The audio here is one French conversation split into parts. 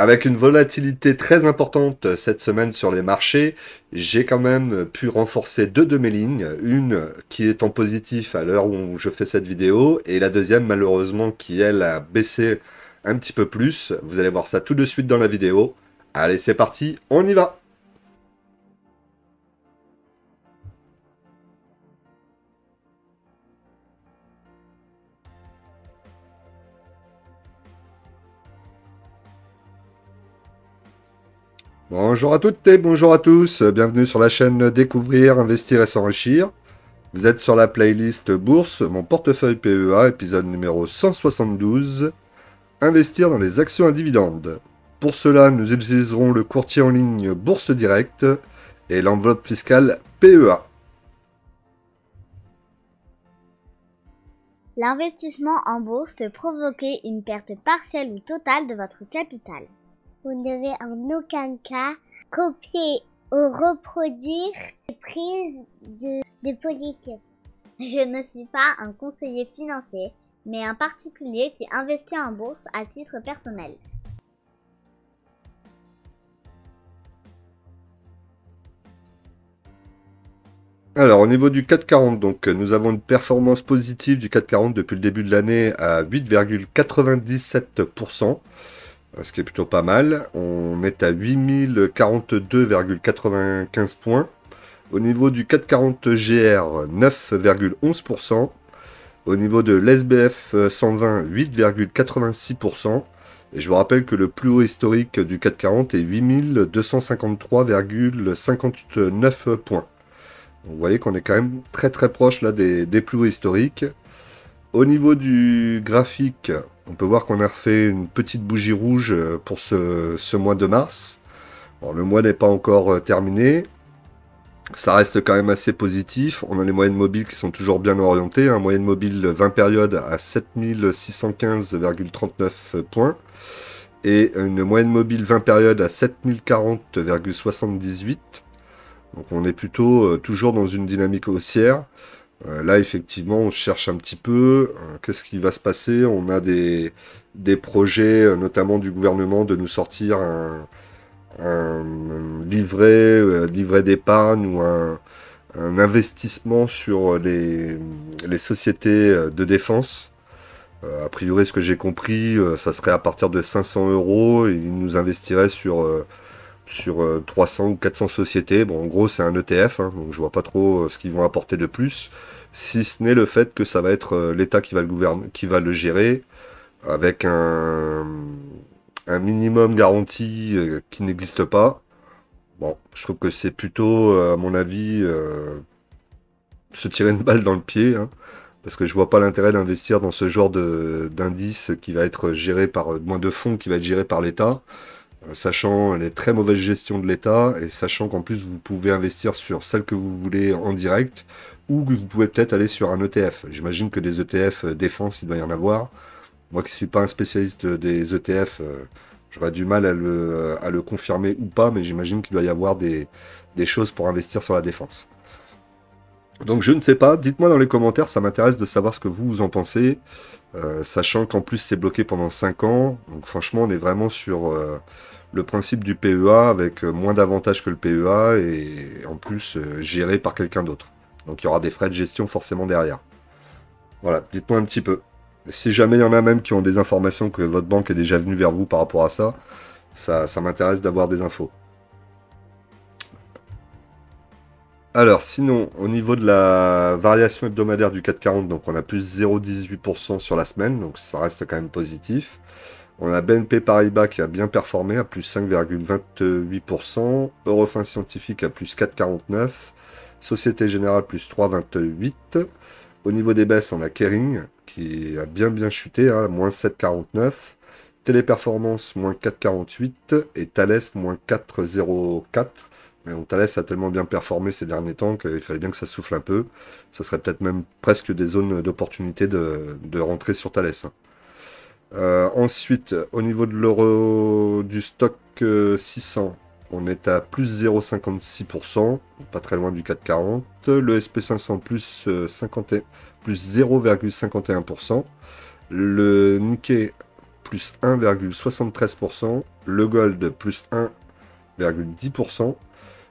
Avec une volatilité très importante cette semaine sur les marchés, j'ai quand même pu renforcer deux de mes lignes. Une qui est en positif à l'heure où je fais cette vidéo et la deuxième malheureusement qui elle a baissé un petit peu plus. Vous allez voir ça tout de suite dans la vidéo. Allez, c'est parti, on y va! Bonjour à toutes et bonjour à tous, bienvenue sur la chaîne Découvrir, Investir et S'enrichir. Vous êtes sur la playlist Bourse, mon portefeuille PEA, épisode numéro 172, Investir dans les actions à dividendes. Pour cela, nous utiliserons le courtier en ligne Bourse Direct et l'enveloppe fiscale PEA. L'investissement en bourse peut provoquer une perte partielle ou totale de votre capital. Vous ne devez en aucun cas copier ou reproduire les prises de position. Je ne suis pas un conseiller financier, mais un particulier qui investit en bourse à titre personnel. Alors, au niveau du CAC 40, donc, nous avons une performance positive du CAC 40 depuis le début de l'année à 8,97%, ce qui est plutôt pas mal. On est à 8042,95 points. Au niveau du CAC 40 GR, 9,11%. Au niveau de l'SBF 120, 8,86%. Et je vous rappelle que le plus haut historique du CAC 40 est 8253,59 points. Vous voyez qu'on est quand même très très proche là des plus hauts historiques. Au niveau du graphique, on peut voir qu'on a refait une petite bougie rouge pour ce mois de mars. Alors, le mois n'est pas encore terminé. Ça reste quand même assez positif. On a les moyennes mobiles qui sont toujours bien orientées. Moyenne mobile 20 périodes à 7615,39 points. Et une moyenne mobile 20 périodes à 7040,78. Donc on est plutôt toujours dans une dynamique haussière. Là, effectivement, on cherche un petit peu. Qu'est-ce qui va se passer? On a des projets, notamment du gouvernement, de nous sortir un livret d'épargne ou un investissement sur les sociétés de défense. A priori, ce que j'ai compris, ça serait à partir de 500 euros et ils nous investiraient sur 300 ou 400 sociétés. Bon, en gros, c'est un ETF, hein, donc je vois pas trop ce qu'ils vont apporter de plus, si ce n'est le fait que ça va être l'État qui va le gouverner, qui va le gérer, avec un minimum garanti qui n'existe pas. Bon, je trouve que c'est plutôt, à mon avis, se tirer une balle dans le pied, hein, parce que je vois pas l'intérêt d'investir dans ce genre d'indice qui va être géré par, moins de fonds qui va être géré par l'État, sachant les très mauvaises gestions de l'État, et sachant qu'en plus vous pouvez investir sur celle que vous voulez en direct, ou que vous pouvez peut-être aller sur un ETF. J'imagine que des ETF défense, il doit y en avoir. Moi qui ne suis pas un spécialiste des ETF, j'aurais du mal à le confirmer ou pas, mais j'imagine qu'il doit y avoir des choses pour investir sur la défense. Donc je ne sais pas, dites-moi dans les commentaires, ça m'intéresse de savoir ce que vous en pensez, sachant qu'en plus c'est bloqué pendant 5 ans, donc franchement on est vraiment sur le principe du PEA avec moins d'avantages que le PEA et en plus géré par quelqu'un d'autre. Donc il y aura des frais de gestion forcément derrière. Voilà, dites-moi un petit peu. Si jamais il y en a même qui ont des informations que votre banque est déjà venue vers vous par rapport à ça, ça m'intéresse d'avoir des infos. Alors, sinon, au niveau de la variation hebdomadaire du CAC 40, donc on a plus 0,18% sur la semaine, donc ça reste quand même positif. On a BNP Paribas qui a bien performé à plus 5,28%, Eurofins Scientifique à plus 4,49%, Société Générale plus 3,28%. Au niveau des baisses, on a Kering qui a bien chuté, hein, moins 7,49%, Téléperformance moins 4,48% et Thales moins 4,04%. Mais bon, Thales a tellement bien performé ces derniers temps qu'il fallait bien que ça souffle un peu. Ça serait peut-être même presque des zones d'opportunité de rentrer sur Thales, hein. Ensuite, au niveau de l'euro du stock 600, on est à plus 0,56%, pas très loin du 4,40. Le SP500 plus, 50 plus 0,51%. Le Nikkei plus 1,73%, le Gold plus 1,10%,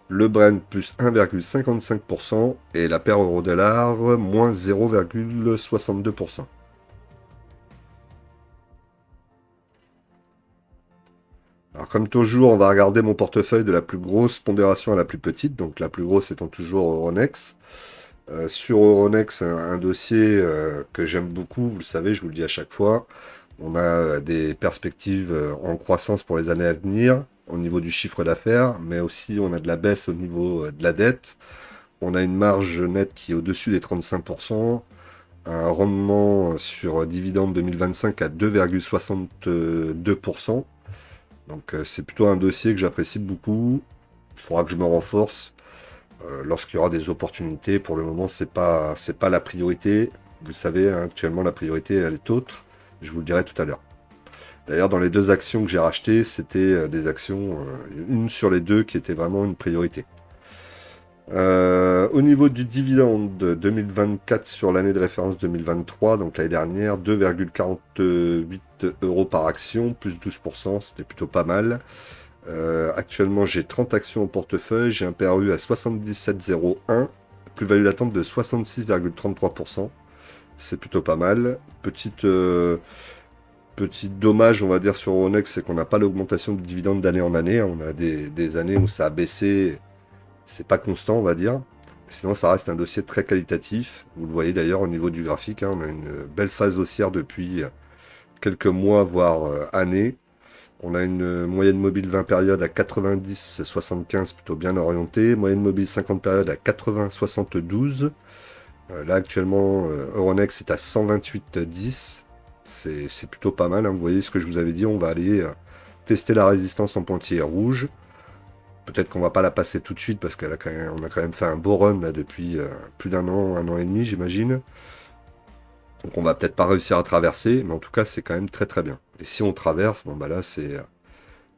le Brent plus 1,55% et la paire euro-dollar moins 0,62%. Alors comme toujours, on va regarder mon portefeuille de la plus grosse pondération à la plus petite, donc la plus grosse étant toujours Euronext. Sur Euronext, un dossier que j'aime beaucoup, vous le savez, je vous le dis à chaque fois. On a des perspectives en croissance pour les années à venir au niveau du chiffre d'affaires, mais aussi on a de la baisse au niveau de la dette. On a une marge nette qui est au-dessus des 35%, un rendement sur dividende 2025 à 2,62%. Donc c'est plutôt un dossier que j'apprécie beaucoup. Il faudra que je me renforce lorsqu'il y aura des opportunités. Pour le moment, c'est pas la priorité. Vous le savez, hein, actuellement, la priorité, elle est autre. Je vous le dirai tout à l'heure. D'ailleurs, dans les deux actions que j'ai rachetées, c'était des actions, une sur les deux qui était vraiment une priorité. Au niveau du dividende 2024 sur l'année de référence 2023, donc l'année dernière, 2,48 € par action, plus 12%, c'était plutôt pas mal. Actuellement, j'ai 30 actions au portefeuille, j'ai un PRU à 77,01, plus-value latente de 66,33%. C'est plutôt pas mal. Petit dommage, on va dire, sur Euronext, c'est qu'on n'a pas l'augmentation du dividende d'année en année. On a des années où ça a baissé, c'est pas constant, on va dire. Sinon, ça reste un dossier très qualitatif. Vous le voyez d'ailleurs au niveau du graphique, hein, on a une belle phase haussière depuis quelques mois, voire années. On a une moyenne mobile 20 périodes à 90,75, plutôt bien orientée. Moyenne mobile 50 périodes à 80,72. Là, actuellement, Euronext est à 128,10. C'est plutôt pas mal, hein. Vous voyez ce que je vous avais dit, on va aller tester la résistance en pointillé rouge. Peut-être qu'on va pas la passer tout de suite parce qu'on a quand même fait un beau run là, depuis plus d'un an et demi, j'imagine. Donc on va peut-être pas réussir à traverser, mais en tout cas c'est quand même très très bien. Et si on traverse, bon bah là c'est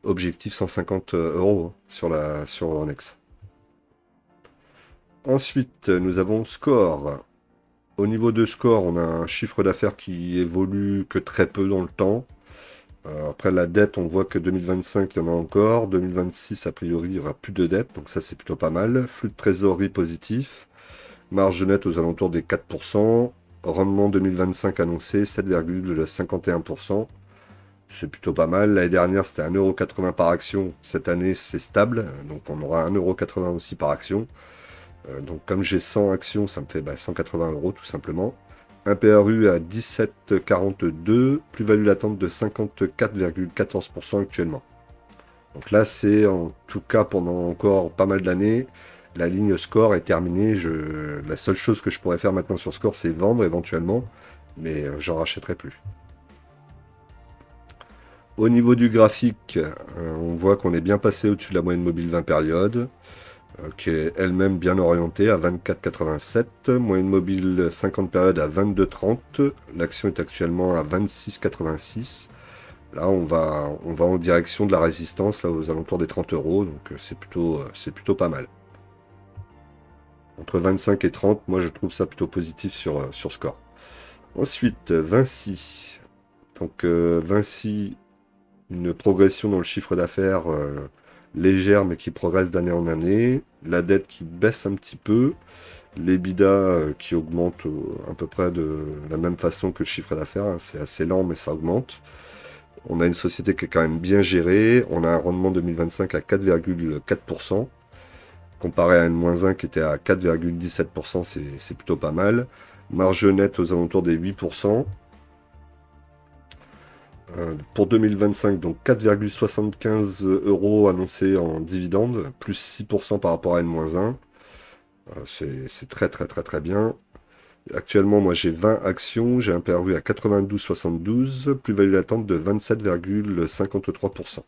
objectif 150 € sur Euronext. Ensuite nous avons Score. Au niveau de Score, on a un chiffre d'affaires qui évolue que très peu dans le temps. Après la dette, on voit que 2025 il y en a encore, 2026 a priori il n'y aura plus de dette, donc ça c'est plutôt pas mal. Flux de trésorerie positif, marge nette aux alentours des 4%. Rendement 2025 annoncé, 7,51%. C'est plutôt pas mal. L'année dernière, c'était 1,80 € par action. Cette année, c'est stable. Donc, on aura 1,80 € aussi par action. Donc, comme j'ai 100 actions, ça me fait 180 € tout simplement. Un PRU à 17,42. Plus-value latente de 54,14% actuellement. Donc là, c'est en tout cas pendant encore pas mal d'années. La ligne Score est terminée. La seule chose que je pourrais faire maintenant sur Score, c'est vendre éventuellement. Mais j'en rachèterai plus. Au niveau du graphique, on voit qu'on est bien passé au-dessus de la moyenne mobile 20 périodes. Qui est elle-même bien orientée à 24,87. Moyenne mobile 50 périodes à 22,30. L'action est actuellement à 26,86. Là, on va en direction de la résistance, là, aux alentours des 30 €. Donc, c'est plutôt pas mal. Entre 25 et 30, moi je trouve ça plutôt positif sur Score. Ensuite, Vinci. Donc Vinci, une progression dans le chiffre d'affaires légère mais qui progresse d'année en année. La dette qui baisse un petit peu. L'EBITDA qui augmente à peu près de la même façon que le chiffre d'affaires. Hein. C'est assez lent mais ça augmente. On a une société qui est quand même bien gérée. On a un rendement 2025 à 4,4%. Comparé à N-1 qui était à 4,17%, c'est plutôt pas mal. Marge nette aux alentours des 8%. Pour 2025, donc 4,75 € annoncés en dividende, plus 6% par rapport à N-1. C'est très très très très bien. Actuellement, moi j'ai 20 actions, j'ai un PRU à 92,72, plus-value latente de 27,53%.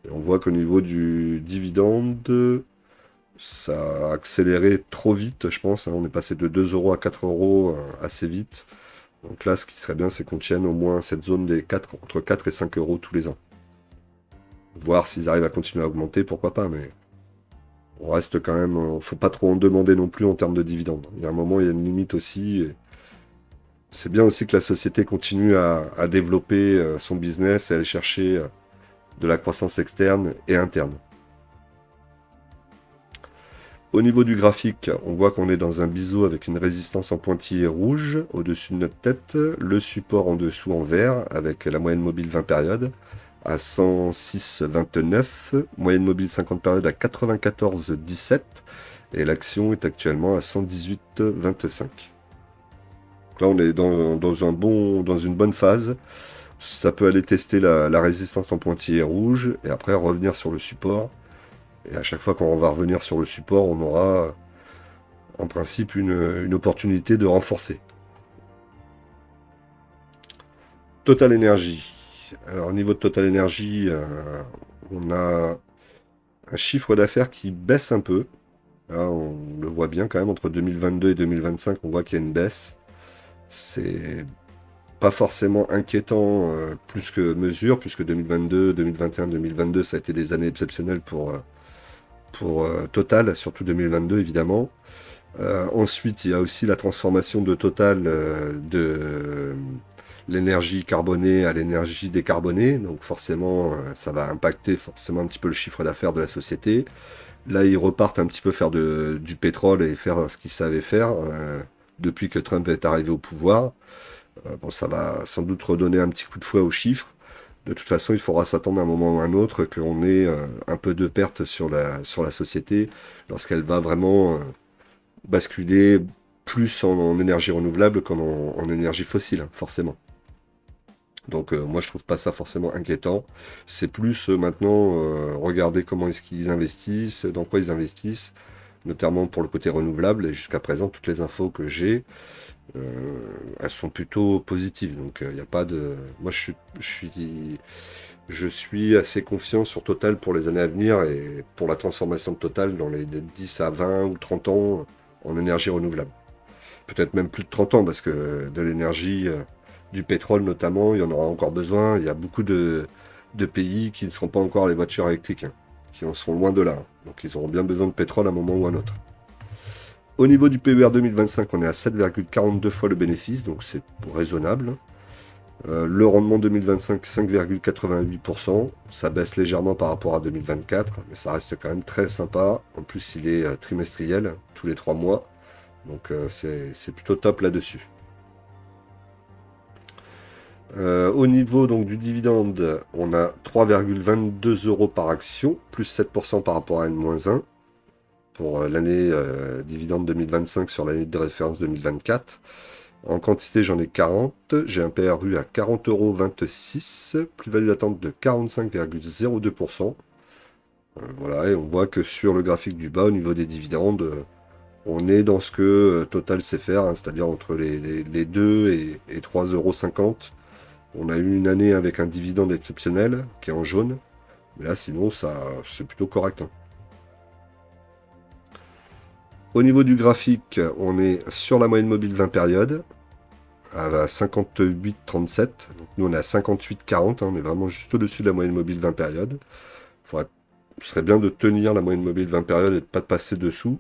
Et on voit qu'au niveau du dividende, ça a accéléré trop vite, je pense. Hein. On est passé de 2 € à 4 € assez vite. Donc là, ce qui serait bien, c'est qu'on tienne au moins cette zone des entre 4 et 5 € tous les ans. Voir s'ils arrivent à continuer à augmenter, pourquoi pas, mais on reste quand même... Faut pas trop en demander non plus en termes de dividendes. Il y a un moment, il y a une limite aussi. c'est bien aussi que la société continue à développer son business et à aller chercher de la croissance externe et interne. Au niveau du graphique, on voit qu'on est dans un biseau avec une résistance en pointillé rouge au-dessus de notre tête, le support en dessous en vert avec la moyenne mobile 20 périodes à 106,29, moyenne mobile 50 périodes à 94,17 et l'action est actuellement à 118,25. Donc là on est dans une bonne phase. Ça peut aller tester la résistance en pointillé rouge et après revenir sur le support. Et à chaque fois qu'on va revenir sur le support, on aura en principe une opportunité de renforcer. Total Energy. Alors au niveau de Total Energy, on a un chiffre d'affaires qui baisse un peu. Là, on le voit bien quand même, entre 2022 et 2025, on voit qu'il y a une baisse. C'est pas forcément inquiétant plus que mesure, puisque 2022, 2021, 2022, ça a été des années exceptionnelles pour Total, surtout 2022 évidemment. Ensuite, il y a aussi la transformation de Total de l'énergie carbonée à l'énergie décarbonée. Donc forcément, ça va impacter forcément un petit peu le chiffre d'affaires de la société. Là, ils repartent un petit peu faire du pétrole et faire ce qu'ils savaient faire depuis que Trump est arrivé au pouvoir. Bon, ça va sans doute redonner un petit coup de fouet aux chiffres. De toute façon, il faudra s'attendre à un moment ou à un autre qu'on ait un peu de perte sur la société lorsqu'elle va vraiment basculer plus en énergie renouvelable qu'en énergie fossile, forcément. Donc moi, je trouve pas ça forcément inquiétant. C'est plus maintenant regarder comment est-ce qu'ils investissent, dans quoi ils investissent, notamment pour le côté renouvelable. Et jusqu'à présent, toutes les infos que j'ai, elles sont plutôt positives. Donc il n'y a pas de... Moi je suis assez confiant sur Total pour les années à venir et pour la transformation de Total dans les 10 à 20 ou 30 ans en énergie renouvelable. Peut-être même plus de 30 ans parce que de l'énergie, du pétrole notamment, il y en aura encore besoin. Il y a beaucoup de pays qui ne seront pas encore les voitures électriques, hein, qui en seront loin de là. Donc ils auront bien besoin de pétrole à un moment ou à un autre. Au niveau du PER 2025, on est à 7,42 fois le bénéfice, donc c'est raisonnable. Le rendement 2025, 5,88%. Ça baisse légèrement par rapport à 2024, mais ça reste quand même très sympa. En plus, il est trimestriel, tous les 3 mois. Donc c'est plutôt top là-dessus. Au niveau donc, du dividende, on a 3,22 € par action, plus 7% par rapport à N-1 pour l'année dividende 2025 sur l'année de référence 2024. En quantité, j'en ai 40. J'ai un PRU à 40,26 €, plus-value d'attente de 45,02%. Voilà, et on voit que sur le graphique du bas, au niveau des dividendes, on est dans ce que Total sait faire, hein, c'est-à-dire entre les 2 et 3,50 €. On a eu une année avec un dividende exceptionnel, qui est en jaune. Mais là, sinon, c'est plutôt correct, hein. Au niveau du graphique, on est sur la moyenne mobile 20 périodes, à 58,37. Donc nous, on est à 58,40. Hein, on est vraiment juste au-dessus de la moyenne mobile 20 périodes. Ce serait bien de tenir la moyenne mobile 20 périodes et de ne pas passer dessous.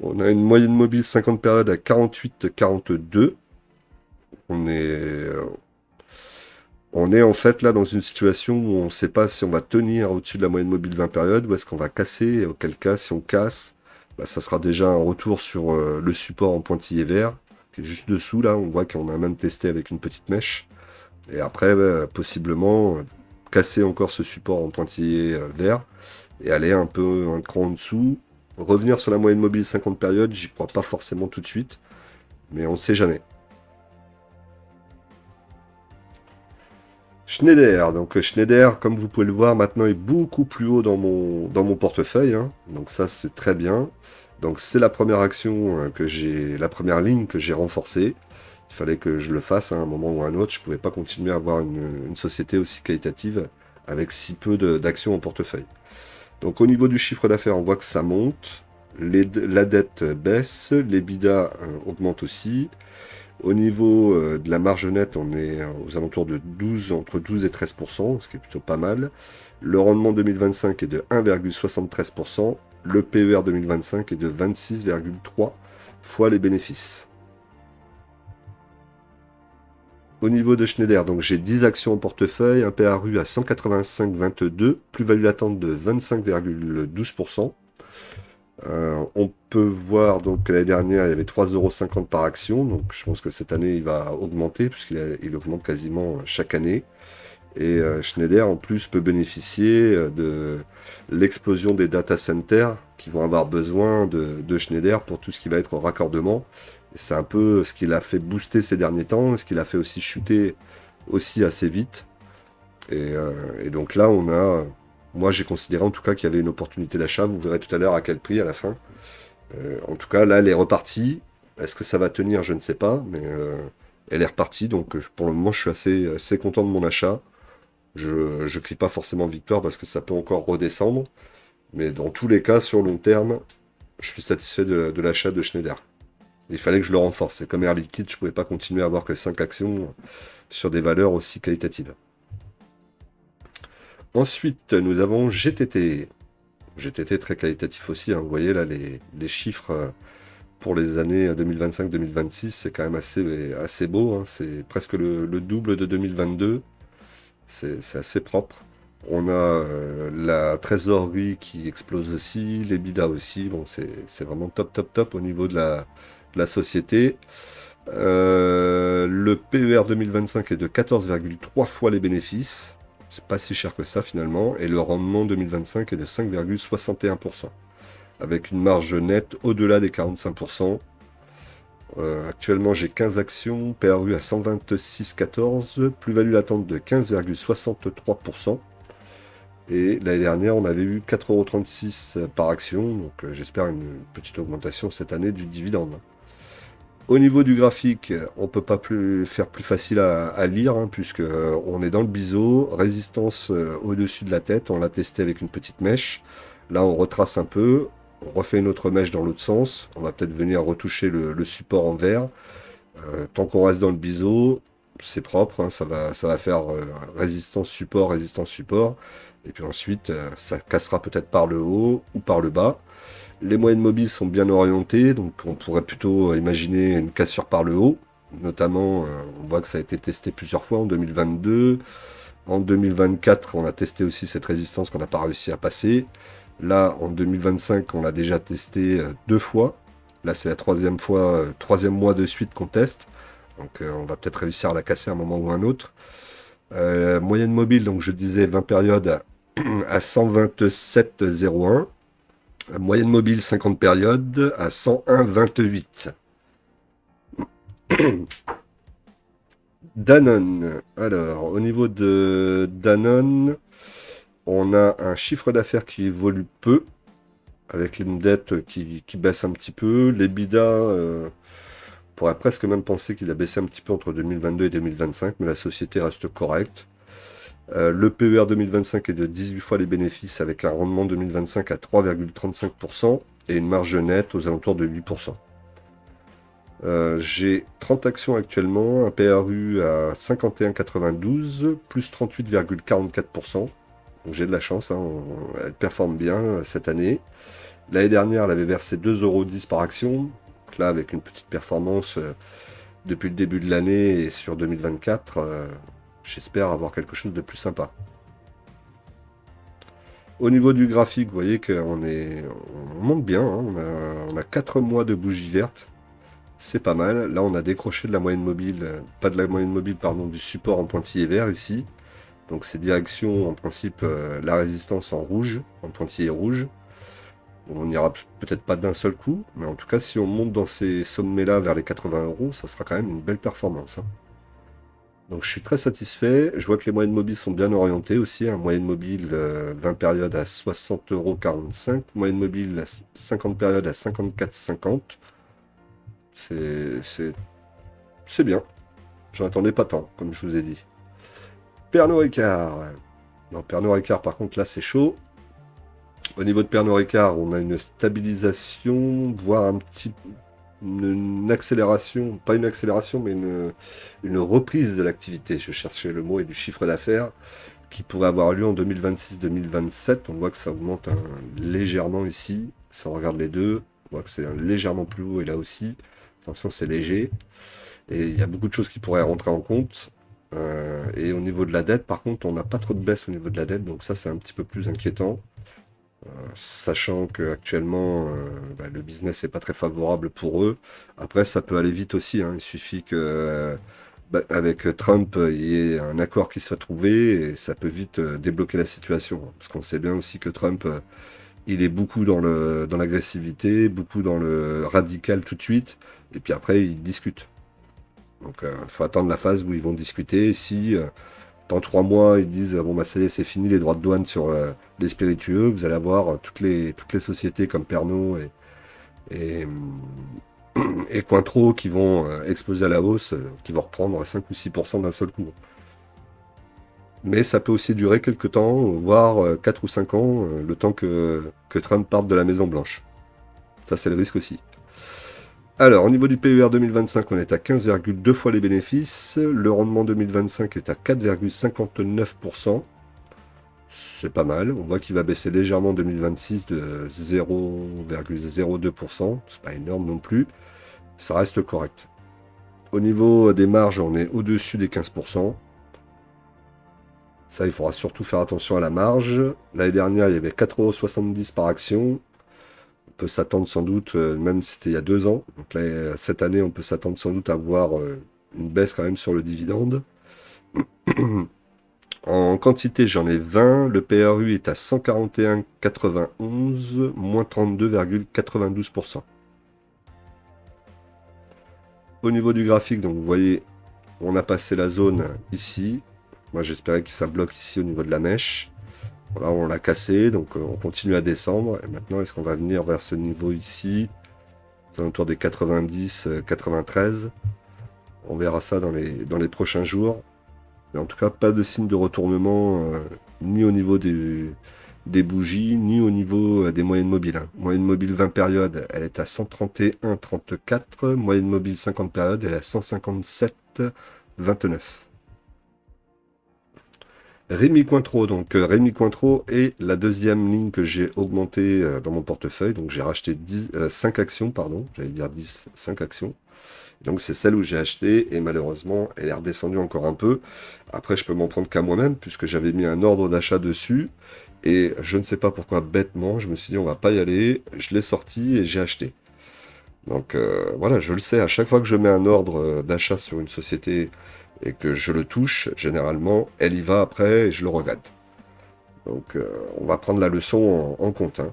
On a une moyenne mobile 50 périodes à 48,42. On est en fait là dans une situation où on ne sait pas si on va tenir au-dessus de la moyenne mobile 20 périodes ou est-ce qu'on va casser. Et auquel cas, si on casse, bah, ça sera déjà un retour sur le support en pointillé vert, qui est juste dessous là. On voit qu'on a même testé avec une petite mèche. Et après, bah, possiblement, casser encore ce support en pointillé vert et aller un cran en dessous. Revenir sur la moyenne mobile 50 périodes, j'y crois pas forcément tout de suite, mais on ne sait jamais. Schneider, donc Schneider, comme vous pouvez le voir, maintenant est beaucoup plus haut dans mon portefeuille, hein. Donc ça c'est très bien. Donc c'est la première action la première ligne que j'ai renforcée. Il fallait que je le fasse à un moment ou à un autre. Je ne pouvais pas continuer à avoir une société aussi qualitative avec si peu d'actions en portefeuille. Donc au niveau du chiffre d'affaires, on voit que ça monte. La dette baisse, l'EBITDA augmente aussi. Au niveau de la marge nette, on est aux alentours de entre 12 et 13%, ce qui est plutôt pas mal. Le rendement 2025 est de 1,73%. Le PER 2025 est de 26,3 fois les bénéfices. Au niveau de Schneider, donc j'ai 10 actions en portefeuille, un PRU à 185,22, plus-value latente de 25,12%. On peut voir donc l'année dernière il y avait 3,50 € par action, donc je pense que cette année il va augmenter puisqu'il augmente quasiment chaque année. Et Schneider en plus peut bénéficier de l'explosion des data centers qui vont avoir besoin de Schneider pour tout ce qui va être raccordement. C'est un peu ce qui l'a fait booster ces derniers temps, ce qui l'a fait aussi chuter aussi assez vite. Et donc là, moi j'ai considéré en tout cas qu'il y avait une opportunité d'achat. Vous verrez tout à l'heure à quel prix à la fin. En tout cas, là, elle est repartie. Est-ce que ça va tenir? Je ne sais pas, mais elle est repartie. Donc pour le moment, je suis assez content de mon achat. Je ne crie pas forcément victoire parce que ça peut encore redescendre. Mais dans tous les cas, sur long terme, je suis satisfait de l'achat de Schneider. Il fallait que je le renforce. Et comme Air Liquide, je ne pouvais pas continuer à avoir que 5 actions sur des valeurs aussi qualitatives. Ensuite, nous avons GTT. GTT très qualitatif aussi. Hein. Vous voyez là les chiffres pour les années 2025-2026, c'est quand même assez beau. Hein. C'est presque le double de 2022. C'est assez propre. On a la trésorerie qui explose aussi, l'EBITDA aussi. Bon, c'est vraiment top, top, top au niveau de la société. Le PER 2025 est de 14,3 fois les bénéfices. C'est pas si cher que ça finalement. Et le rendement 2025 est de 5,61%. Avec une marge nette au-delà des 45%. Actuellement, j'ai 15 actions, PRU à 126,14, plus-value latente de 15,63%. Et l'année dernière, on avait eu 4,36 € par action, donc j'espère une petite augmentation cette année du dividende. Au niveau du graphique, on ne peut pas faire plus facile à lire, hein, puisque on est dans le biseau, résistance au-dessus de la tête, on l'a testé avec une petite mèche. Là, on retrace un peu. On refait une autre mèche dans l'autre sens. On va peut-être venir retoucher le support en vert. Tant qu'on reste dans le biseau, c'est propre. Hein, ça va faire résistance, support. Et puis ensuite, ça cassera peut-être par le haut ou par le bas. Les moyennes mobiles sont bien orientées. Donc on pourrait plutôt imaginer une cassure par le haut. Notamment, on voit que ça a été testé plusieurs fois en 2022. En 2024, on a testé aussi cette résistance qu'on n'a pas réussi à passer. Là, en 2025, on l'a déjà testé 2 fois. Là, c'est la troisième fois, troisième mois de suite qu'on teste. Donc, on va peut-être réussir à la casser à un moment ou un autre. Moyenne mobile, donc je disais 20 périodes à 127,01. Moyenne mobile 50 périodes à 101,28. Danone. Alors, au niveau de Danone, on a un chiffre d'affaires qui évolue peu, avec une dette qui baisse un petit peu. L'EBITDA, on pourrait presque même penser qu'il a baissé un petit peu entre 2022 et 2025, mais la société reste correcte. Le PER 2025 est de 18 fois les bénéfices, avec un rendement 2025 à 3,35% et une marge nette aux alentours de 8%. J'ai 30 actions actuellement, un PRU à 51,92, plus 38,44%. Donc j'ai de la chance, hein, elle performe bien cette année. L'année dernière, elle avait versé 2,10 € par action. Donc là, avec une petite performance depuis le début de l'année et sur 2024, j'espère avoir quelque chose de plus sympa. Au niveau du graphique, vous voyez qu'on monte bien. Hein, on a 4 mois de bougie verte. C'est pas mal. Là, on a décroché de la moyenne mobile, pas de la moyenne mobile, pardon, du support en pointillé vert ici. Donc ces directions, en principe, la résistance en rouge, en pointillé rouge. On n'ira peut-être pas d'un seul coup, mais en tout cas, si on monte dans ces sommets-là vers les 80 €, ça sera quand même une belle performance. Hein. Donc je suis très satisfait. Je vois que les moyennes mobiles sont bien orientées aussi. Hein. Moyenne mobile 20 périodes à 60,45 €. Moyenne mobile 50 périodes à 54,50 €. C'est bien. J'en attendais pas tant, comme je vous ai dit. Pernod Ricard. Non, Pernod Ricard, par contre, là, c'est chaud. Au niveau de Pernod Ricard, on a une stabilisation, voire une accélération, pas une accélération, mais une reprise de l'activité. Je cherchais le mot et du chiffre d'affaires qui pourrait avoir lieu en 2026-2027. On voit que ça augmente légèrement ici. Si on regarde les deux, on voit que c'est légèrement plus haut et là aussi. Attention, c'est léger. Et il y a beaucoup de choses qui pourraient rentrer en compte. Et au niveau de la dette, par contre, on n'a pas trop de baisse au niveau de la dette, donc ça c'est un petit peu plus inquiétant. Sachant qu'actuellement, le business n'est pas très favorable pour eux. Après, ça peut aller vite aussi, hein. Il suffit que, avec Trump, il y ait un accord qui soit trouvé et ça peut vite débloquer la situation. Parce qu'on sait bien aussi que Trump, il est beaucoup dans l'agressivité, beaucoup dans le radical tout de suite, et puis après, il discute. Donc, il faut attendre la phase où ils vont discuter. Si dans 3 mois, ils disent bon bah ça y est, c'est fini les droits de douane sur les spiritueux. Vous allez avoir toutes les sociétés comme Pernod et, et Cointreau qui vont exploser à la hausse, qui vont reprendre 5 ou 6% d'un seul coup. Mais ça peut aussi durer quelques temps, voire 4 ou 5 ans, le temps que Trump parte de la Maison Blanche. Ça c'est le risque aussi. Alors, au niveau du PER 2025, on est à 15,2 fois les bénéfices. Le rendement 2025 est à 4,59%. C'est pas mal. On voit qu'il va baisser légèrement en 2026 de 0,02%. C'est pas énorme non plus. Ça reste correct. Au niveau des marges, on est au-dessus des 15%. Ça, il faudra surtout faire attention à la marge. L'année dernière, il y avait 4,70 € par action. On peut s'attendre sans doute, même si c'était il y a 2 ans. Donc là, cette année, on peut s'attendre sans doute à voir une baisse quand même sur le dividende. En quantité, j'en ai 20. Le PRU est à 141,91, moins 32,92%. Au niveau du graphique, donc vous voyez, on a passé la zone ici. Moi, j'espérais que ça bloque ici au niveau de la mèche. Voilà, on l'a cassé, donc on continue à descendre. Et maintenant, est-ce qu'on va venir vers ce niveau ici, autour des 90, 93? On verra ça dans les prochains jours. Mais en tout cas, pas de signe de retournement, ni au niveau des bougies, ni au niveau des moyennes mobiles, hein. Moyenne mobile 20 périodes, elle est à 131,34. Moyenne mobile 50 périodes, elle est à 157,29. Rémi Cointreau, donc Rémi Cointreau est la deuxième ligne que j'ai augmentée dans mon portefeuille. Donc j'ai racheté 5 actions, pardon, j'allais dire 5 actions. Donc c'est celle où j'ai acheté et malheureusement elle est redescendue encore un peu. Après je peux m'en prendre qu'à moi-même puisque j'avais mis un ordre d'achat dessus. Et je ne sais pas pourquoi bêtement, je me suis dit on va pas y aller. Je l'ai sorti et j'ai acheté. Donc voilà, je le sais, à chaque fois que je mets un ordre d'achat sur une société et que je le touche, généralement, elle y va après et je le regrette. Donc on va prendre la leçon en compte, hein.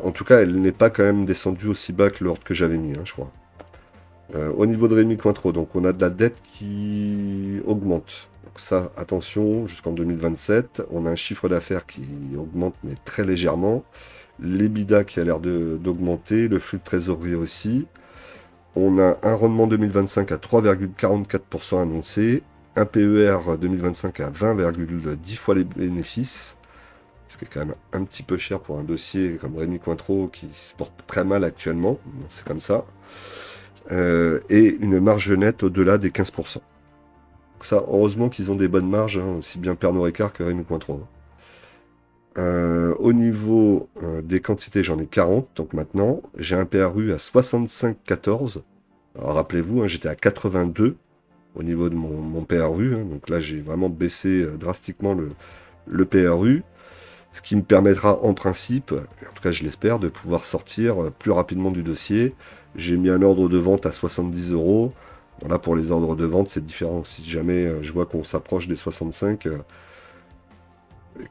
En tout cas, elle n'est pas quand même descendue aussi bas que l'ordre que j'avais mis, hein, je crois. Au niveau de Rémi Cointreau, donc on a de la dette qui augmente. Donc ça, attention, jusqu'en 2027, on a un chiffre d'affaires qui augmente, mais très légèrement. L'EBITDA qui a l'air d'augmenter, le flux de trésorerie aussi. On a un rendement 2025 à 3,44% annoncé, un PER 2025 à 20,10 fois les bénéfices, ce qui est quand même un petit peu cher pour un dossier comme Rémi Cointreau qui se porte très mal actuellement, c'est comme ça, et une marge nette au-delà des 15%. Donc ça, heureusement qu'ils ont des bonnes marges, hein, aussi bien Pernod Ricard que Rémi Cointreau. Au niveau des quantités, j'en ai 40, donc maintenant, j'ai un PRU à 65,14. Alors rappelez-vous, hein, j'étais à 82 au niveau de mon PRU, hein, donc là j'ai vraiment baissé drastiquement le PRU, ce qui me permettra en principe, en tout cas je l'espère, de pouvoir sortir plus rapidement du dossier. J'ai mis un ordre de vente à 70 €. Voilà, pour les ordres de vente, c'est différent. Si jamais je vois qu'on s'approche des 65,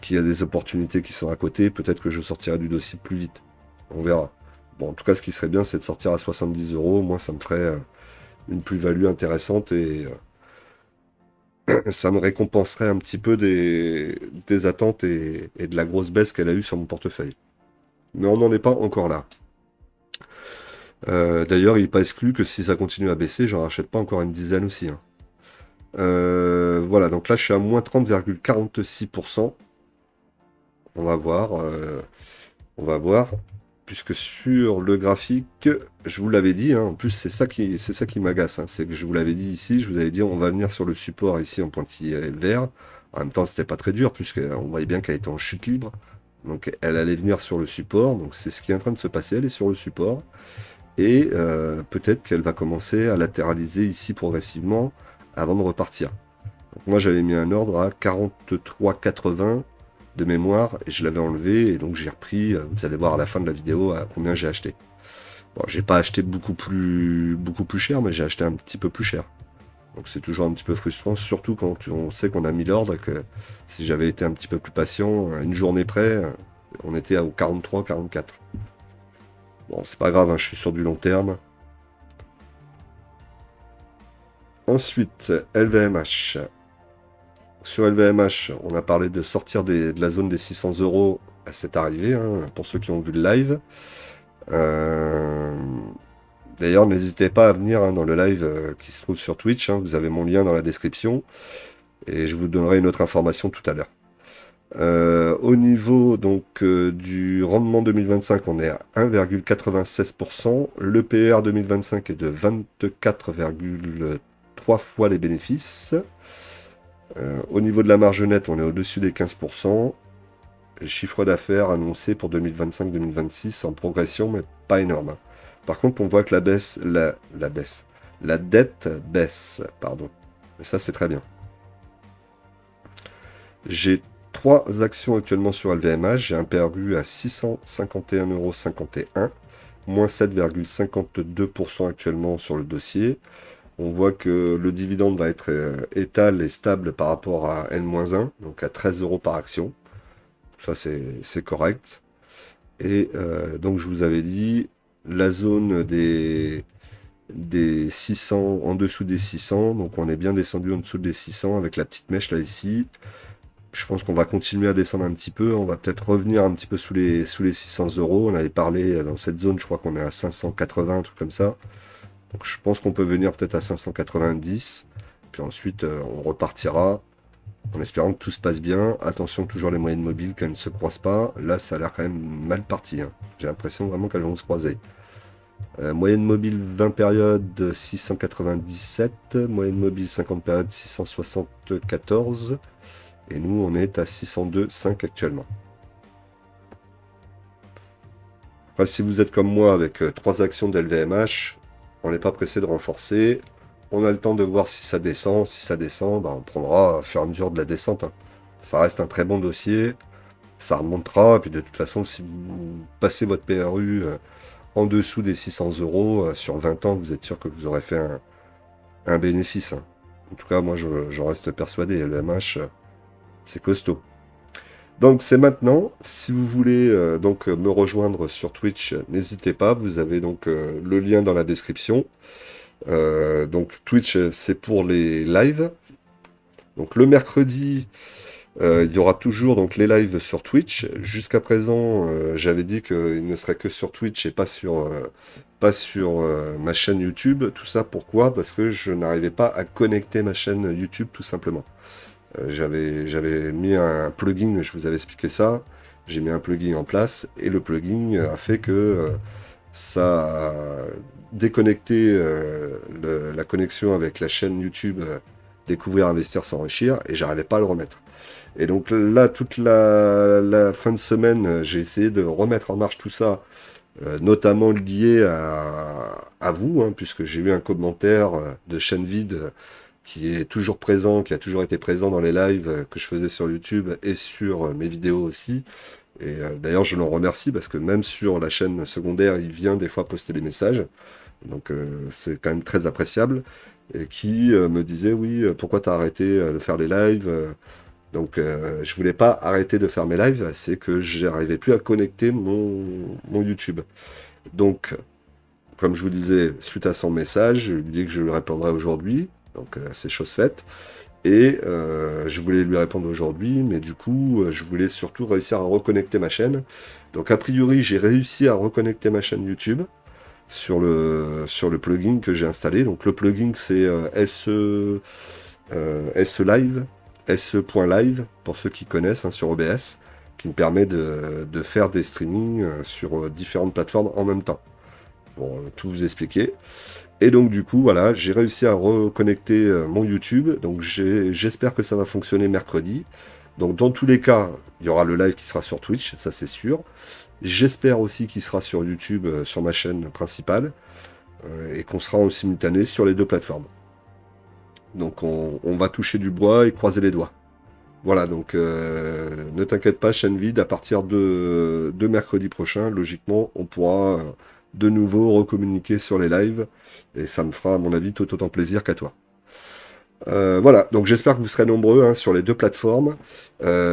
qu'il y a des opportunités qui sont à côté, peut-être que je sortirai du dossier plus vite. On verra. Bon, en tout cas, ce qui serait bien, c'est de sortir à 70 €. Moi, ça me ferait une plus-value intéressante et ça me récompenserait un petit peu des attentes et de la grosse baisse qu'elle a eue sur mon portefeuille. Mais on n'en est pas encore là. D'ailleurs, il n'est pas exclu que si ça continue à baisser, j'en rachète pas encore une dizaine aussi, hein. Voilà, donc là, je suis à moins 30,46%. On va voir. On va voir. Puisque sur le graphique, je vous l'avais dit, hein, en plus c'est ça qui m'agace, hein, c'est que je vous l'avais dit ici, je vous avais dit on va venir sur le support ici en pointillé vert. En même temps c'était pas très dur puisqu'on voyait bien qu'elle était en chute libre. Donc elle allait venir sur le support, donc c'est ce qui est en train de se passer, elle est sur le support. Et peut-être qu'elle va commencer à latéraliser ici progressivement avant de repartir. Donc moi j'avais mis un ordre à 43,80 de mémoire et je l'avais enlevé et donc j'ai repris, vous allez voir à la fin de la vidéo à combien j'ai acheté. Bon, j'ai pas acheté beaucoup plus cher, mais j'ai acheté un petit peu plus cher. Donc c'est toujours un petit peu frustrant, surtout quand on sait qu'on a mis l'ordre, que si j'avais été un petit peu plus patient, une journée près, on était au 43, 44. Bon, c'est pas grave, hein, je suis sur du long terme. Ensuite, LVMH. Sur LVMH, on a parlé de sortir de la zone des 600 €. C'est arrivé, hein, pour ceux qui ont vu le live. D'ailleurs, n'hésitez pas à venir, hein, dans le live qui se trouve sur Twitch. Hein, vous avez mon lien dans la description. Et je vous donnerai une autre information tout à l'heure. Au niveau donc du rendement 2025, on est à 1,96%. Le PER 2025 est de 24,3 fois les bénéfices. Au niveau de la marge nette, on est au-dessus des 15%. Le chiffre d'affaires annoncé pour 2025-2026 en progression, mais pas énorme. Par contre, on voit que la dette baisse, pardon. Et ça, c'est très bien. J'ai 3 actions actuellement sur LVMH. J'ai un PRU à 651,51 €, moins 7,52% actuellement sur le dossier. On voit que le dividende va être étal et stable par rapport à N-1, donc à 13 € par action. Ça, c'est correct. Et donc, je vous avais dit, la zone des 600, en dessous des 600, donc on est bien descendu en dessous des 600 avec la petite mèche là ici. Je pense qu'on va continuer à descendre un petit peu, on va peut-être revenir un petit peu sous les 600 €. On avait parlé dans cette zone, je crois qu'on est à 580, un truc comme ça. Donc je pense qu'on peut venir peut-être à 590, puis ensuite on repartira en espérant que tout se passe bien. Attention, toujours les moyennes mobiles qu'elles ne se croisent pas. Là, ça a l'air quand même mal parti, hein. J'ai l'impression vraiment qu'elles vont se croiser. Moyenne mobile 20 périodes 697, moyenne mobile 50 périodes 674, et nous on est à 602,5 actuellement. Enfin, si vous êtes comme moi avec 3 actions d'LVMH, on n'est pas pressé de renforcer. On a le temps de voir si ça descend. Si ça descend, bah, on prendra au fur et à mesure de la descente, hein. Ça reste un très bon dossier. Ça remontera. Et puis de toute façon, si vous passez votre PRU en dessous des 600 € sur 20 ans, vous êtes sûr que vous aurez fait un bénéfice, hein. En tout cas, moi, j'en reste persuadé. LVMH, c'est costaud. Donc c'est maintenant. Si vous voulez donc me rejoindre sur Twitch, n'hésitez pas. Vous avez donc le lien dans la description. Donc Twitch, c'est pour les lives. Donc le mercredi, il y aura toujours donc les lives sur Twitch. Jusqu'à présent, j'avais dit qu'il ne serait que sur Twitch et pas sur ma chaîne YouTube. Tout ça pourquoi? Parce que je n'arrivais pas à connecter ma chaîne YouTube tout simplement. J'avais mis un plugin, je vous avais expliqué ça. J'ai mis un plugin en place et le plugin a fait que ça a déconnecté la connexion avec la chaîne YouTube Découvrir, Investir, S'enrichir, et j'arrivais pas à le remettre. Et donc là, toute la fin de semaine, j'ai essayé de remettre en marche tout ça, notamment lié à vous, hein, puisque j'ai eu un commentaire de chaîne vide qui est toujours présent, qui a toujours été présent dans les lives que je faisais sur YouTube et sur mes vidéos aussi. Et d'ailleurs, je l'en remercie parce que même sur la chaîne secondaire, il vient des fois poster des messages. Donc c'est quand même très appréciable. Et qui me disait, oui, pourquoi tu as arrêté de faire les lives? Donc je voulais pas arrêter de faire mes lives, c'est que j'arrivais plus à connecter mon YouTube. Donc, comme je vous disais, suite à son message, je lui dis que je lui répondrai aujourd'hui. Donc c'est chose faite. Et je voulais lui répondre aujourd'hui, mais du coup, je voulais surtout réussir à reconnecter ma chaîne. Donc a priori, j'ai réussi à reconnecter ma chaîne YouTube sur le plugin que j'ai installé. Donc le plugin, c'est SE Live, pour ceux qui connaissent, hein, sur OBS, qui me permet de faire des streamings sur différentes plateformes en même temps. Pour tout vous expliquer. Et donc du coup, voilà, j'ai réussi à reconnecter mon YouTube. Donc j'espère que ça va fonctionner mercredi. Donc dans tous les cas, il y aura le live qui sera sur Twitch, ça c'est sûr. J'espère aussi qu'il sera sur YouTube, sur ma chaîne principale, et qu'on sera en simultané sur les 2 plateformes. Donc on va toucher du bois et croiser les doigts. Voilà, donc ne t'inquiète pas, chaîne vide, à partir de mercredi prochain, logiquement, on pourra de nouveau recommuniquer sur les lives, et ça me fera, à mon avis, tout autant plaisir qu'à toi. Voilà, donc j'espère que vous serez nombreux hein, sur les deux plateformes.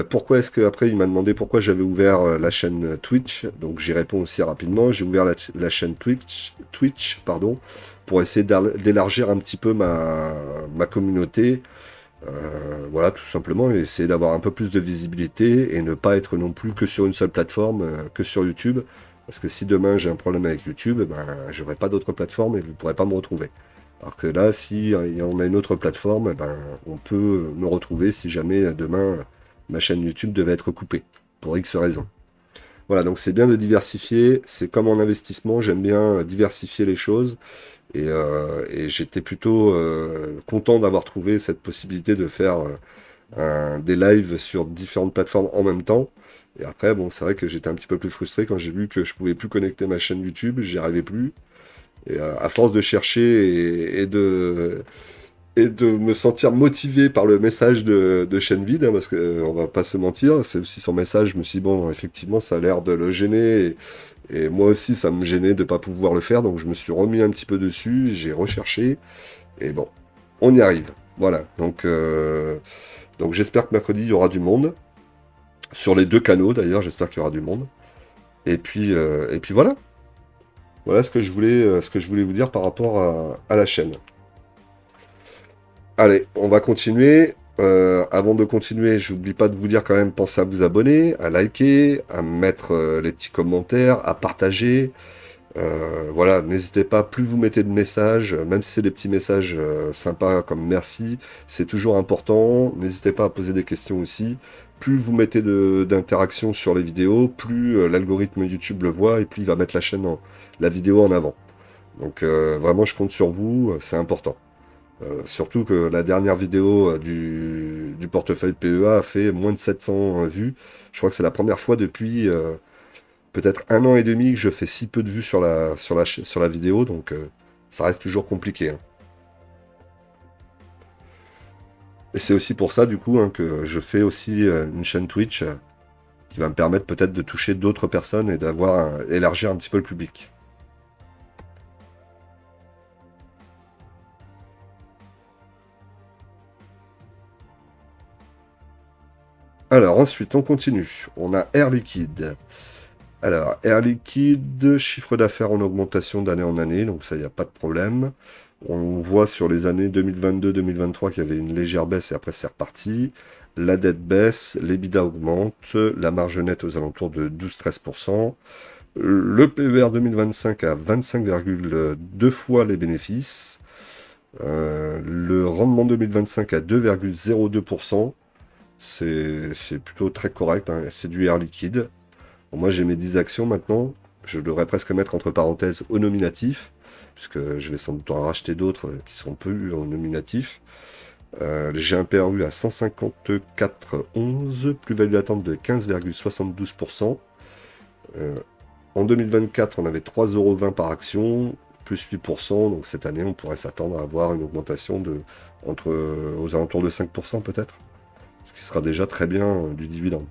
Pourquoi est-ce que après il m'a demandé pourquoi j'avais ouvert la chaîne Twitch, donc j'y réponds aussi rapidement. J'ai ouvert la chaîne Twitch, pardon, pour essayer d'élargir un petit peu ma communauté. Voilà, tout simplement, et essayer d'avoir un peu plus de visibilité et ne pas être non plus que sur une seule plateforme, que sur YouTube. Parce que si demain j'ai un problème avec YouTube, ben, j'aurai pas d'autres plateformes et vous ne pourrez pas me retrouver. Alors que là, si on a une autre plateforme, ben, on peut me retrouver si jamais demain ma chaîne YouTube devait être coupée, pour X raisons. Voilà, donc c'est bien de diversifier, c'est comme en investissement, j'aime bien diversifier les choses. Et j'étais plutôt content d'avoir trouvé cette possibilité de faire des lives sur différentes plateformes en même temps. Et après, bon, c'est vrai que j'étais un petit peu plus frustré quand j'ai vu que je pouvais plus connecter ma chaîne YouTube, j'y arrivais plus. Et à force de chercher et de me sentir motivé par le message de chaîne vide, hein, parce que on va pas se mentir, c'est aussi son message, je me suis dit, bon, effectivement, ça a l'air de le gêner. Et moi aussi, ça me gênait de ne pas pouvoir le faire, donc je me suis remis un petit peu dessus, j'ai recherché, et bon, on y arrive. Voilà, donc j'espère que mercredi, il y aura du monde. Sur les deux canaux, d'ailleurs, j'espère qu'il y aura du monde. Et puis voilà. Voilà ce que je voulais vous dire par rapport à la chaîne. Allez, on va continuer. Avant de continuer, j'oublie pas de vous dire quand même, pensez à vous abonner, à liker, à mettre les petits commentaires, à partager. Voilà, n'hésitez pas, plus vous mettez de messages, même si c'est des petits messages sympas comme merci, c'est toujours important. N'hésitez pas à poser des questions aussi. Plus vous mettez d'interactions sur les vidéos, plus l'algorithme YouTube le voit et plus il va mettre la vidéo en avant. Donc vraiment, je compte sur vous, c'est important. Surtout que la dernière vidéo du portefeuille PEA a fait moins de 700 vues. Je crois que c'est la première fois depuis peut-être 1 an et demi que je fais si peu de vues sur la vidéo, donc ça reste toujours compliqué, hein. Et c'est aussi pour ça, du coup, hein, que je fais aussi une chaîne Twitch qui va me permettre peut-être de toucher d'autres personnes et élargir un petit peu le public. Alors, ensuite, on continue. On a Air Liquide. Alors, Air Liquide, chiffre d'affaires en augmentation d'année en année, donc ça, il n'y a pas de problème. On voit sur les années 2022-2023 qu'il y avait une légère baisse et après c'est reparti. La dette baisse, l'EBITDA augmente, la marge nette aux alentours de 12-13%. Le PER 2025 à 25,2 fois les bénéfices. Le rendement 2025 à 2,02%. C'est plutôt très correct, hein. C'est du Air Liquide. Bon, moi j'ai mes 10 actions maintenant. Je devrais presque mettre entre parenthèses au nominatif, puisque je vais sans doute en racheter d'autres qui sont plus en nominatif. J'ai un PRU à 154,11, plus-value attente de 15,72%. En 2024, on avait 3,20€ par action, plus 8%. Donc cette année, on pourrait s'attendre à avoir une augmentation aux alentours de 5% peut-être. Ce qui sera déjà très bien du dividende.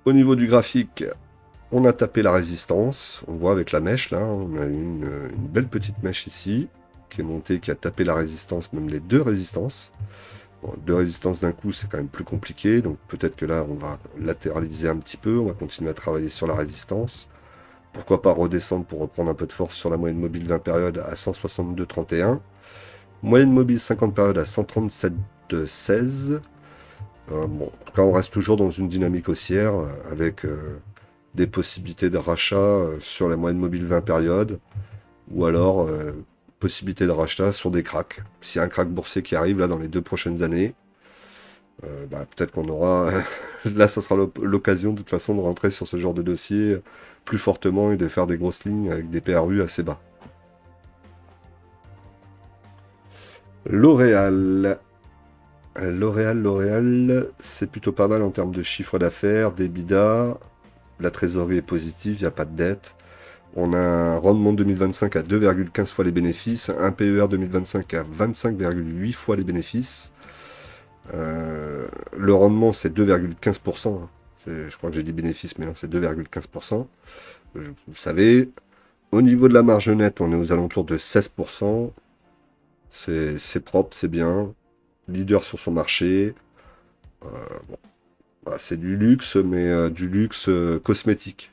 Au niveau du graphique, on a tapé la résistance. On voit avec la mèche là, on a une belle petite mèche ici qui est montée, qui a tapé la résistance, même les deux résistances. Bon, deux résistances d'un coup, c'est quand même plus compliqué. Donc peut-être que là, on va latéraliser un petit peu. On va continuer à travailler sur la résistance. Pourquoi pas redescendre pour reprendre un peu de force sur la moyenne mobile 20 périodes à 162,31. Moyenne mobile 50 périodes à 137,16. Bon, en tout cas, on reste toujours dans une dynamique haussière avec des possibilités de rachat sur la moyenne mobile 20 périodes ou alors possibilité de rachat sur des cracks. S'il y a un crack boursier qui arrive là dans les 2 prochaines années, peut-être qu'on aura là ça sera l'occasion de toute façon de rentrer sur ce genre de dossier plus fortement et de faire des grosses lignes avec des PRU assez bas. L'Oréal, c'est plutôt pas mal en termes de chiffre d'affaires, d'EBITDA. La trésorerie est positive, il n'y a pas de dette. On a un rendement 2025 à 2,15 fois les bénéfices, un PER 2025 à 25,8 fois les bénéfices. Le rendement, c'est 2,15%. Je crois que j'ai dit bénéfice, mais non, c'est 2,15%. Vous savez, au niveau de la marge nette, on est aux alentours de 16%. C'est propre, c'est bien. Leader sur son marché. Bon, voilà, c'est du luxe, mais du luxe cosmétique.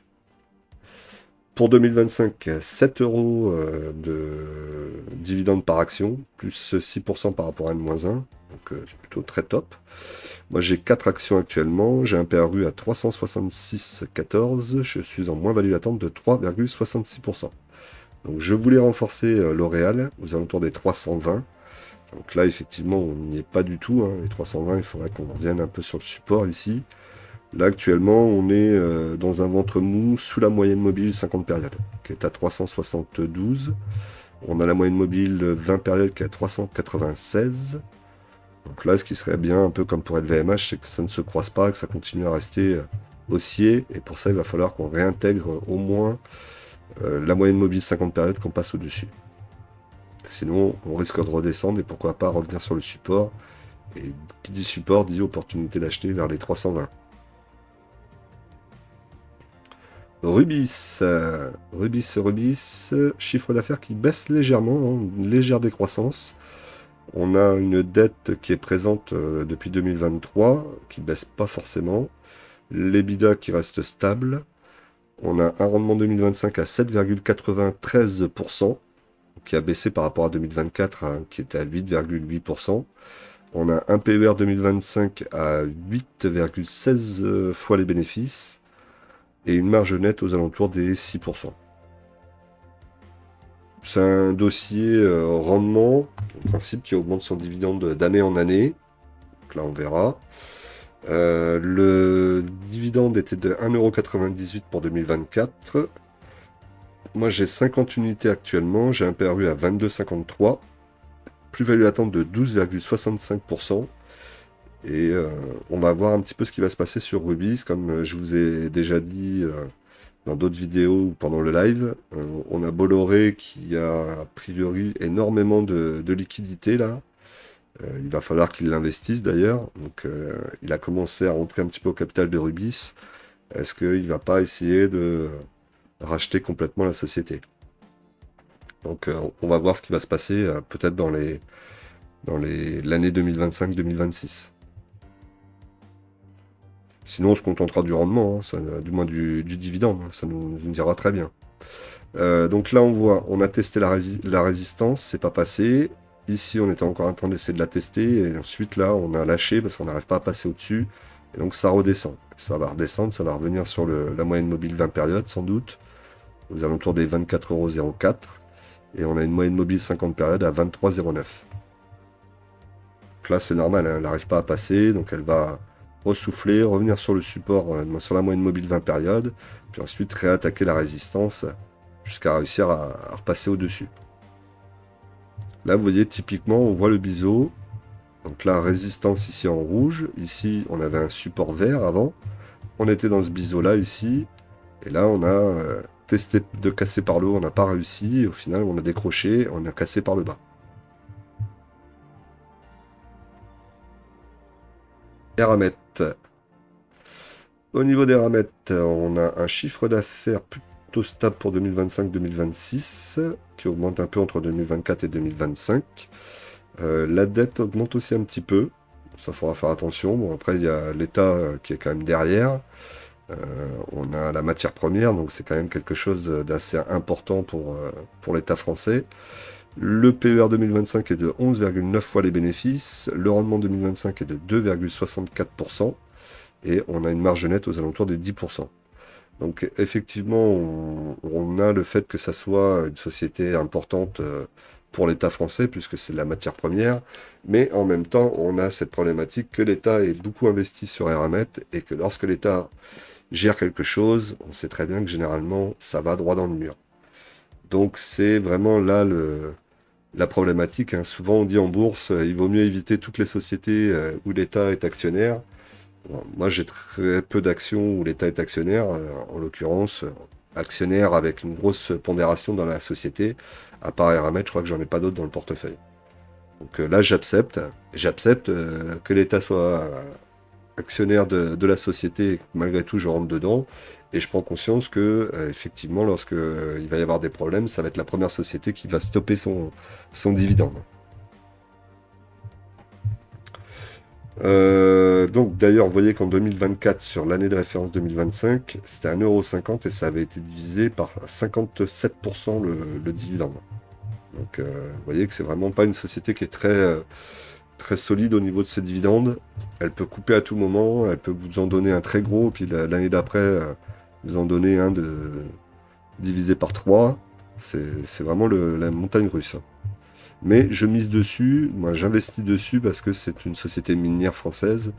Pour 2025, 7 euros de dividendes par action, plus 6% par rapport à N-1. Donc c'est plutôt très top. Moi j'ai 4 actions actuellement, j'ai un PRU à 366,14, je suis en moins-value latente de 3,66%. Donc je voulais renforcer L'Oréal aux alentours des 320. Donc là effectivement on n'y est pas du tout, hein. Les 320 il faudrait qu'on revienne un peu sur le support ici. Là actuellement on est dans un ventre mou sous la moyenne mobile 50 périodes qui est à 372. On a la moyenne mobile 20 périodes qui est à 396. Donc là ce qui serait bien un peu comme pour LVMH c'est que ça ne se croise pas, que ça continue à rester haussier, et pour ça il va falloir qu'on réintègre au moins la moyenne mobile 50 périodes, qu'on passe au-dessus. Sinon on risque de redescendre et pourquoi pas revenir sur le support, et qui dit support dit opportunité d'acheter vers les 320. Rubis, chiffre d'affaires qui baisse légèrement, hein, une légère décroissance. On a une dette qui est présente depuis 2023, qui baisse pas forcément. L'EBITDA qui reste stable. On a un rendement 2025 à 7,93%, qui a baissé par rapport à 2024, hein, qui était à 8,8%. On a un PER 2025 à 8,16 fois les bénéfices, et une marge nette aux alentours des 6%. C'est un dossier rendement, en principe, qui augmente son dividende d'année en année. Donc là, on verra. Le dividende était de 1,98€ pour 2024. Moi, j'ai 50 unités actuellement. J'ai un PRU à 22,53. Plus-value latente de 12,65%. Et on va voir un petit peu ce qui va se passer sur Rubis. Comme je vous ai déjà dit dans d'autres vidéos ou pendant le live, on a Bolloré qui a priori énormément de liquidités là. Il va falloir qu'il l'investisse d'ailleurs. Donc il a commencé à rentrer un petit peu au capital de Rubis. Est-ce qu'il ne va pas essayer de racheter complètement la société? Donc on va voir ce qui va se passer peut-être dans l'année 2025-2026. Sinon, on se contentera du rendement, hein, du moins du dividende, hein, ça nous ira très bien. Donc là, on voit, on a testé la résistance, c'est pas passé. Ici, on était encore en train d'essayer de la tester, et ensuite là, on a lâché parce qu'on n'arrive pas à passer au-dessus, et donc ça redescend. Ça va redescendre, ça va revenir sur la moyenne mobile 20 périodes, sans doute, aux alentours des 24,04€, et on a une moyenne mobile 50 périodes à 23,09€. Donc là, c'est normal, hein, elle n'arrive pas à passer, donc elle va ressouffler, revenir sur le support, sur la moyenne mobile 20 périodes, puis ensuite réattaquer la résistance jusqu'à réussir à repasser au-dessus. Là, vous voyez, typiquement, on voit le biseau. Donc là, résistance ici en rouge. Ici, on avait un support vert avant. On était dans ce biseau-là, ici. Et là, on a testé de casser par le haut, on n'a pas réussi. Et au final, on a décroché, on a cassé par le bas. Eramet. Au niveau des Eramet, on a un chiffre d'affaires plutôt stable pour 2025-2026, qui augmente un peu entre 2024 et 2025. La dette augmente aussi un petit peu, ça faudra faire attention. Bon, après, il y a l'État qui est quand même derrière. On a la matière première, donc c'est quand même quelque chose d'assez important pour l'État français. Le PER 2025 est de 11,9 fois les bénéfices. Le rendement 2025 est de 2,64%. Et on a une marge nette aux alentours des 10%. Donc effectivement, on a le fait que ça soit une société importante pour l'État français, puisque c'est de la matière première, mais en même temps, on a cette problématique que l'État est beaucoup investi sur Eramet, et que lorsque l'État gère quelque chose, on sait très bien que généralement, ça va droit dans le mur. Donc c'est vraiment là la problématique, hein. Souvent on dit en bourse, il vaut mieux éviter toutes les sociétés où l'État est actionnaire. Bon, moi j'ai très peu d'actions où l'État est actionnaire, en l'occurrence actionnaire avec une grosse pondération dans la société. À part Eramet, je crois que j'en ai pas d'autres dans le portefeuille. Donc là, j'accepte que l'État soit actionnaire de la société et que malgré tout, je rentre dedans. Et je prends conscience que, effectivement, lorsque il va y avoir des problèmes, ça va être la première société qui va stopper son dividende. Donc d'ailleurs, vous voyez qu'en 2024, sur l'année de référence 2025, c'était 1,50 € et ça avait été divisé par 57% le dividende. Donc vous voyez que c'est vraiment pas une société qui est très solide au niveau de ses dividendes. Elle peut couper à tout moment, elle peut vous en donner un très gros, puis l'année d'après, vous en donner un divisé par 3. C'est vraiment la montagne russe. Mais je mise dessus, moi j'investis dessus parce que c'est une société minière française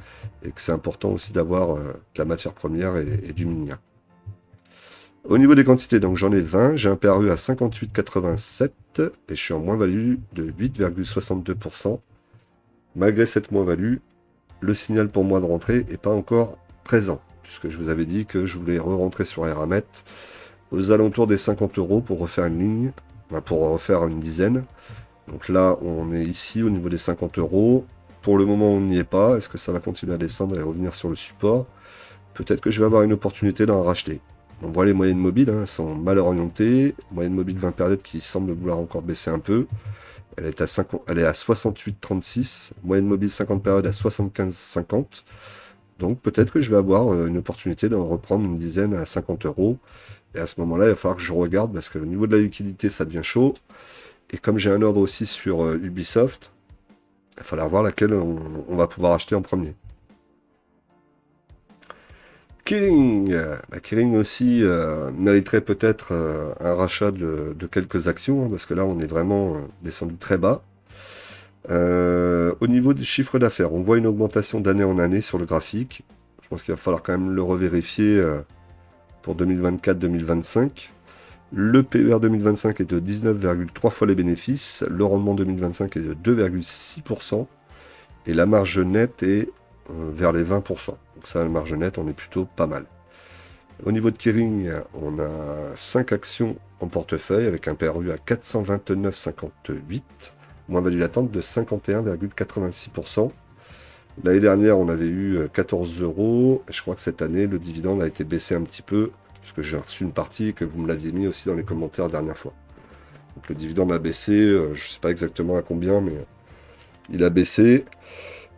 et que c'est important aussi d'avoir de la matière première et du minière. Au niveau des quantités, donc j'en ai 20, j'ai un PRU à 58,87 et je suis en moins-value de 8,62%. Malgré cette moins-value, le signal pour moi de rentrée n'est pas encore présent, puisque je vous avais dit que je voulais re-rentrer sur Eramet aux alentours des 50 € pour refaire une ligne, pour refaire une dizaine. Donc là, on est ici au niveau des 50 €. Pour le moment, on n'y est pas. Est-ce que ça va continuer à descendre et revenir sur le support? Peut-être que je vais avoir une opportunité d'en racheter. On voit les moyennes mobiles, hein, sont mal orientées. Moyenne mobile 20 périodes qui semble vouloir encore baisser un peu. Elle est à 68,36. Moyenne mobile 50 périodes à 75,50. Donc peut-être que je vais avoir une opportunité d'en reprendre une dizaine à 50 €. Et à ce moment-là, il va falloir que je regarde parce que au niveau de la liquidité, ça devient chaud. Et comme j'ai un ordre aussi sur Ubisoft, il va falloir voir laquelle on va pouvoir acheter en premier. Kering, Kering aussi mériterait peut-être un rachat de quelques actions, hein, parce que là on est vraiment descendu très bas. Au niveau des chiffres d'affaires, on voit une augmentation d'année en année sur le graphique. Je pense qu'il va falloir quand même le revérifier pour 2024-2025. Le PER 2025 est de 19,3 fois les bénéfices, le rendement 2025 est de 2,6% et la marge nette est vers les 20%. Donc ça, la marge nette, on est plutôt pas mal. Au niveau de Kering, on a 5 actions en portefeuille avec un PRU à 429,58, moins-value latente de 51,86%. L'année dernière, on avait eu 14 €. Je crois que cette année, le dividende a été baissé un petit peu, puisque j'ai reçu une partie que vous me l'aviez mis aussi dans les commentaires la dernière fois. Donc le dividende a baissé, je ne sais pas exactement à combien, mais il a baissé.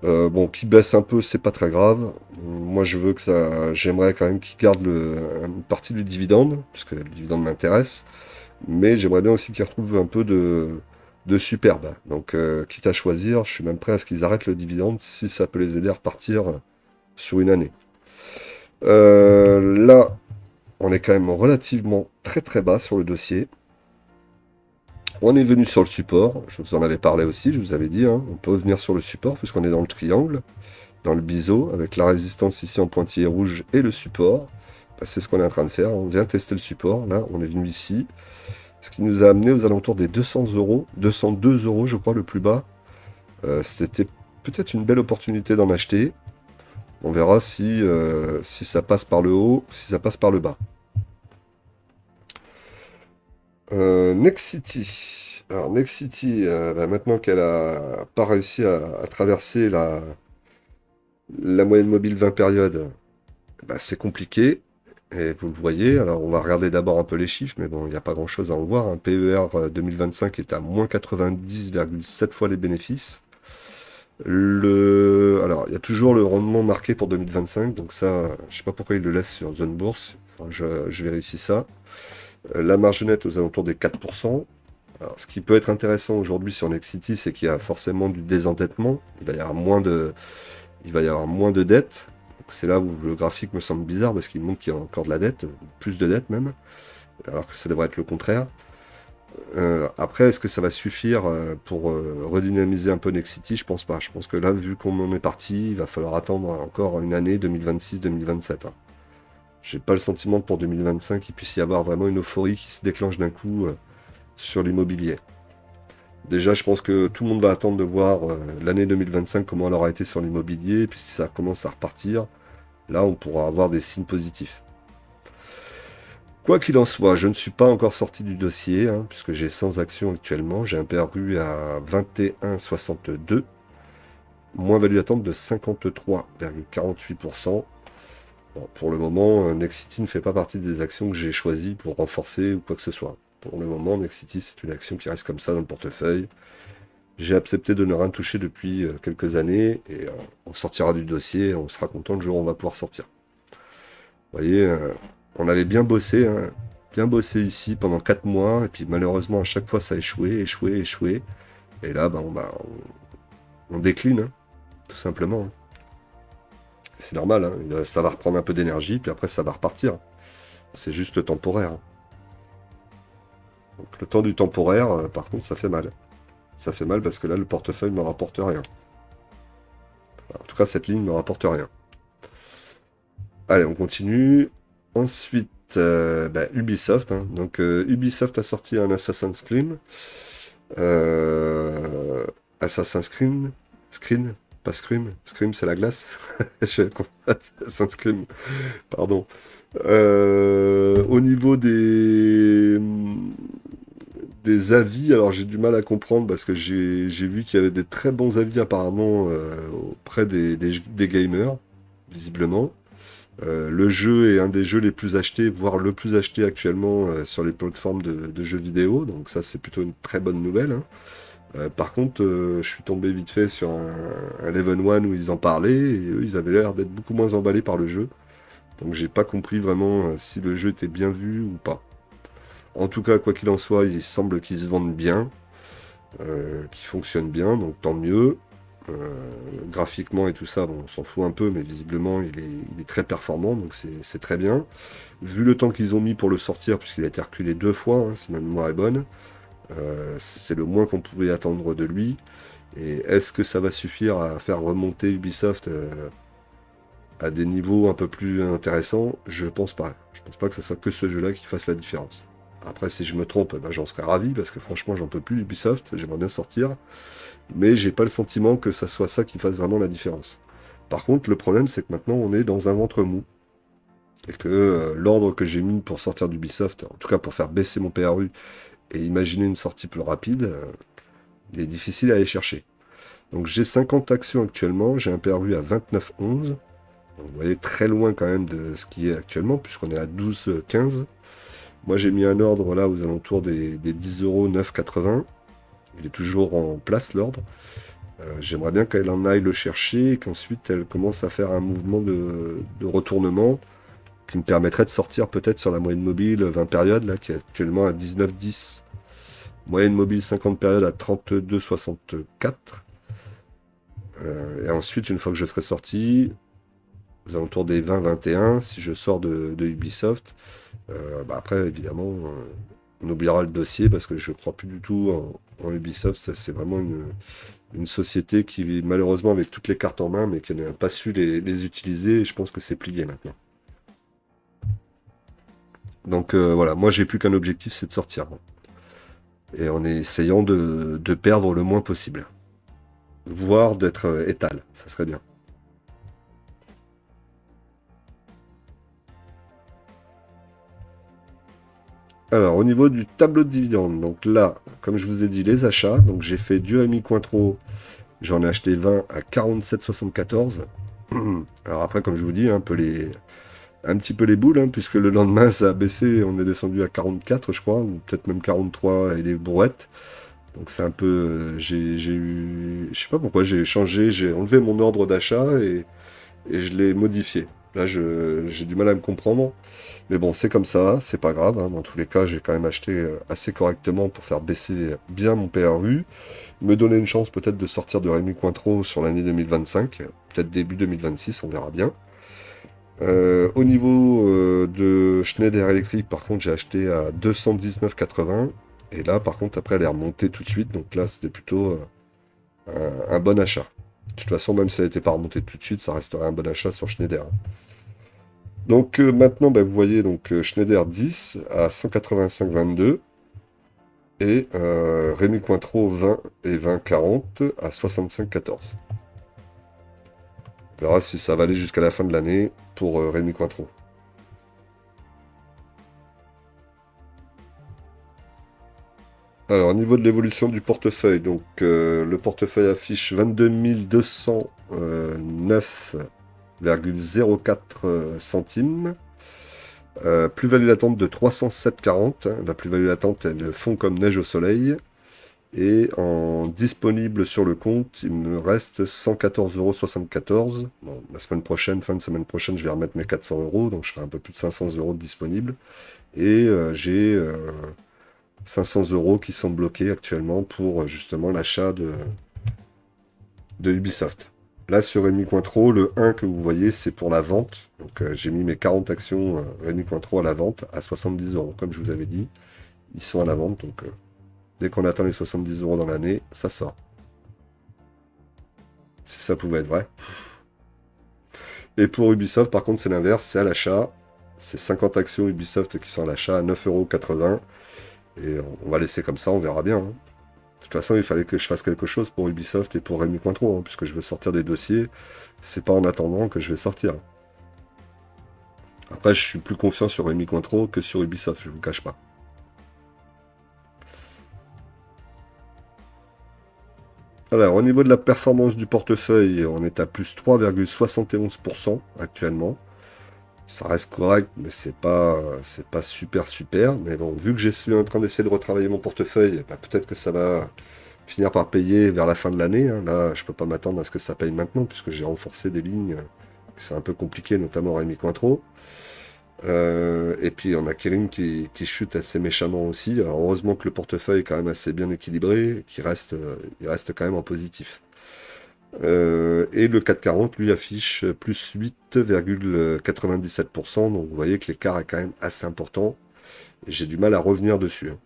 Bon, qu'il baisse un peu, c'est pas très grave. Moi, j'aimerais quand même qu'il garde une partie du dividende, puisque le dividende m'intéresse. Mais j'aimerais bien aussi qu'il retrouve un peu de superbe. Donc, quitte à choisir, je suis même prêt à ce qu'ils arrêtent le dividende si ça peut les aider à repartir sur une année. Là, on est quand même relativement très très bas sur le dossier. On est venu sur le support, je vous en avais parlé aussi, je vous avais dit, hein, on peut venir sur le support puisqu'on est dans le triangle, dans le biseau, avec la résistance ici en pointillé rouge et le support. Ben, c'est ce qu'on est en train de faire, on vient tester le support, là on est venu ici, ce qui nous a amené aux alentours des 200 €, 202 € je crois le plus bas. C'était peut-être une belle opportunité d'en acheter. On verra si ça passe par le haut, si ça passe par le bas. Nexity. Alors Nexity, maintenant qu'elle a pas réussi à traverser la moyenne mobile 20 périodes, bah, c'est compliqué. Et vous le voyez, alors on va regarder d'abord un peu les chiffres, mais bon, il n'y a pas grand-chose à en voir. Un PER 2025 est à moins 90,7 fois les bénéfices. Alors, il y a toujours le rendement marqué pour 2025, donc ça, je sais pas pourquoi il le laisse sur Zone Bourse. Enfin, je vérifie ça. La marge nette aux alentours des 4%. Alors, ce qui peut être intéressant aujourd'hui sur Nexity, c'est qu'il y a forcément du désendettement. Il va y avoir moins de dettes. C'est là où le graphique me semble bizarre parce qu'il montre qu'il y a encore de la dette, plus de dette même, alors que ça devrait être le contraire. Après, est-ce que ça va suffire pour redynamiser un peu Nexity? Je pense pas. Je pense que là, vu qu'on en est parti, il va falloir attendre encore une année 2026-2027. Hein. J'ai pas le sentiment que pour 2025 il puisse y avoir vraiment une euphorie qui se déclenche d'un coup sur l'immobilier. Déjà, je pense que tout le monde va attendre de voir l'année 2025, comment elle aura été sur l'immobilier, et puis si ça commence à repartir, là on pourra avoir des signes positifs. Quoi qu'il en soit, je ne suis pas encore sorti du dossier, hein, puisque j'ai 100 actions actuellement. J'ai un PRU à 21,62, moins value attente de 53,48%. Bon, pour le moment, Nexity ne fait pas partie des actions que j'ai choisies pour renforcer ou quoi que ce soit. Pour le moment, Nexity, c'est une action qui reste comme ça dans le portefeuille. J'ai accepté de ne rien toucher depuis quelques années, et on sortira du dossier, et on sera content le jour où on va pouvoir sortir. Vous voyez, on avait bien bossé, hein, bien bossé ici pendant 4 mois, et puis malheureusement à chaque fois ça a échoué, échoué, échoué. Et là, on décline, hein, tout simplement, hein. C'est normal, hein, ça va reprendre un peu d'énergie, puis après ça va repartir. C'est juste temporaire, hein. Donc le temps du temporaire, par contre, ça fait mal. Ça fait mal parce que là, le portefeuille ne me rapporte rien. En tout cas, cette ligne ne me rapporte rien. Allez, on continue. Ensuite, Ubisoft, hein. Donc, Ubisoft a sorti un Assassin's Creed. Assassin's Creed. Screen. Pas Scream. Scream, c'est la glace. Assassin's Creed. Pardon. Au niveau des avis, alors j'ai du mal à comprendre parce que j'ai vu qu'il y avait des très bons avis apparemment auprès des gamers, visiblement. Le jeu est un des jeux les plus achetés, voire le plus acheté actuellement sur les plateformes de jeux vidéo, donc ça c'est plutôt une très bonne nouvelle, hein. Par contre, je suis tombé vite fait sur un Level 1 où ils en parlaient, et eux ils avaient l'air d'être beaucoup moins emballés par le jeu. Donc j'ai pas compris vraiment si le jeu était bien vu ou pas. En tout cas, quoi qu'il en soit, il semble qu'ils se vendent bien, qu'ils fonctionnent bien, donc tant mieux. Graphiquement et tout ça, bon, on s'en fout un peu, mais visiblement il est très performant, donc c'est très bien. Vu le temps qu'ils ont mis pour le sortir, puisqu'il a été reculé 2 fois, hein, si ma mémoire est bonne, c'est le moins qu'on pouvait attendre de lui. Et est-ce que ça va suffire à faire remonter Ubisoft à des niveaux un peu plus intéressants? Je pense pas. Je pense pas que ce soit que ce jeu-là qui fasse la différence. Après, si je me trompe, j'en serais ravi, parce que franchement, j'en peux plus Ubisoft, j'aimerais bien sortir, mais j'ai pas le sentiment que ça soit ça qui fasse vraiment la différence. Par contre, le problème, c'est que maintenant, on est dans un ventre mou, et que l'ordre que j'ai mis pour sortir d'Ubisoft, en tout cas pour faire baisser mon PRU, et imaginer une sortie plus rapide, il est difficile à aller chercher. Donc j'ai 50 actions actuellement, j'ai un PRU à 29,11. Donc vous voyez très loin quand même de ce qui est actuellement, puisqu'on est à 12,15. Moi j'ai mis un ordre là aux alentours des 10 euros 9,80. Il est toujours en place l'ordre. J'aimerais bien qu'elle en aille le chercher et qu'ensuite elle commence à faire un mouvement de retournement qui me permettrait de sortir peut-être sur la moyenne mobile 20 périodes, là, qui est actuellement à 19,10. Moyenne mobile 50 périodes à 32,64. Et ensuite, une fois que je serai sorti, aux alentours des 20-21, si je sors de Ubisoft, après, évidemment, on oubliera le dossier parce que je ne crois plus du tout en Ubisoft. C'est vraiment une société qui, malheureusement, avec toutes les cartes en main, mais qui n'a pas su les utiliser. Et je pense que c'est plié maintenant. Donc voilà, moi j'ai plus qu'un objectif, c'est de sortir. Et en essayant de perdre le moins possible. Voire d'être étal, ça serait bien. Alors, au niveau du tableau de dividendes, donc là, comme je vous ai dit, les achats. Donc j'ai fait du Rémi Cointreau, j'en ai acheté 20 à 47,74. Alors après, comme je vous dis, un petit peu les boules, hein, puisque le lendemain ça a baissé, on est descendu à 44, je crois, ou peut-être même 43 et des brouettes. Donc c'est un peu, j'ai eu, je sais pas pourquoi j'ai changé, j'ai enlevé mon ordre d'achat et je l'ai modifié. Là, j'ai du mal à me comprendre. Mais bon, c'est comme ça, c'est pas grave, hein. Dans tous les cas, j'ai quand même acheté assez correctement pour faire baisser bien mon PRU. Me donner une chance peut-être de sortir de Rémi Cointreau sur l'année 2025. Peut-être début 2026, on verra bien. Au niveau de Schneider Electric, par contre, j'ai acheté à 219,80. Et là, par contre, après, elle est remontée tout de suite. Donc là, c'était plutôt un bon achat. De toute façon, même si elle n'était pas remontée tout de suite, ça resterait un bon achat sur Schneider. Donc maintenant, vous voyez donc Schneider 10 à 185,22 et Rémi Cointreau 20 et 20,40 à 65,14. On verra si ça va aller jusqu'à la fin de l'année pour Rémi Cointreau. Alors, au niveau de l'évolution du portefeuille, donc le portefeuille affiche 22 209,04 centimes. Plus-value latente de 307,40. La plus-value latente, elle fond comme neige au soleil. Et en disponible sur le compte, il me reste 114,74 €. Bon, la semaine prochaine, fin de semaine prochaine, je vais remettre mes 400 €, donc je serai un peu plus de 500 € de disponible. Et j'ai 500 € qui sont bloqués actuellement pour justement l'achat de Ubisoft. Là, sur Rémi.tro, le 1 que vous voyez, c'est pour la vente. Donc, j'ai mis mes 40 actions Rémi.tro à la vente à 70 €. Comme je vous avais dit, ils sont à la vente. Donc, dès qu'on atteint les 70 € dans l'année, ça sort. Si ça pouvait être vrai. Et pour Ubisoft, par contre, c'est l'inverse, c'est à l'achat. C'est 50 actions Ubisoft qui sont à l'achat à 9,80 €. Et on va laisser comme ça, on verra bien. Hein. De toute façon, il fallait que je fasse quelque chose pour Ubisoft et pour Rémi.tro, hein, puisque je veux sortir des dossiers. C'est pas en attendant que je vais sortir. Après, je suis plus confiant sur Rémi.tro que sur Ubisoft, je ne vous cache pas. Alors, au niveau de la performance du portefeuille, on est à plus 3,71% actuellement. Ça reste correct, mais c'est pas super super. Mais bon, vu que je suis en train d'essayer de retravailler mon portefeuille, bah, peut-être que ça va finir par payer vers la fin de l'année. Hein. Là, je peux pas m'attendre à ce que ça paye maintenant, puisque j'ai renforcé des lignes. C'est un peu compliqué, notamment Rémi.tro. Et puis on a Kirin qui chute assez méchamment aussi. Alors, heureusement que le portefeuille est quand même assez bien équilibré, il reste quand même en positif. Et le 440 lui affiche plus 8,97%, donc vous voyez que l'écart est quand même assez important. Et j'ai du mal à revenir dessus. Hein.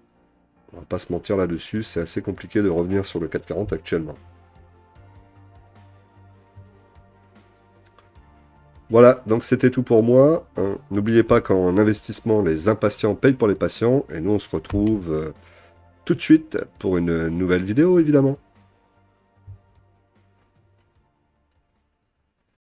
On va pas se mentir là-dessus, c'est assez compliqué de revenir sur le 440 actuellement. Voilà, donc c'était tout pour moi. Hein. N'oubliez pas qu'en investissement, les impatients payent pour les patients. Et nous, on se retrouve tout de suite pour une nouvelle vidéo, évidemment.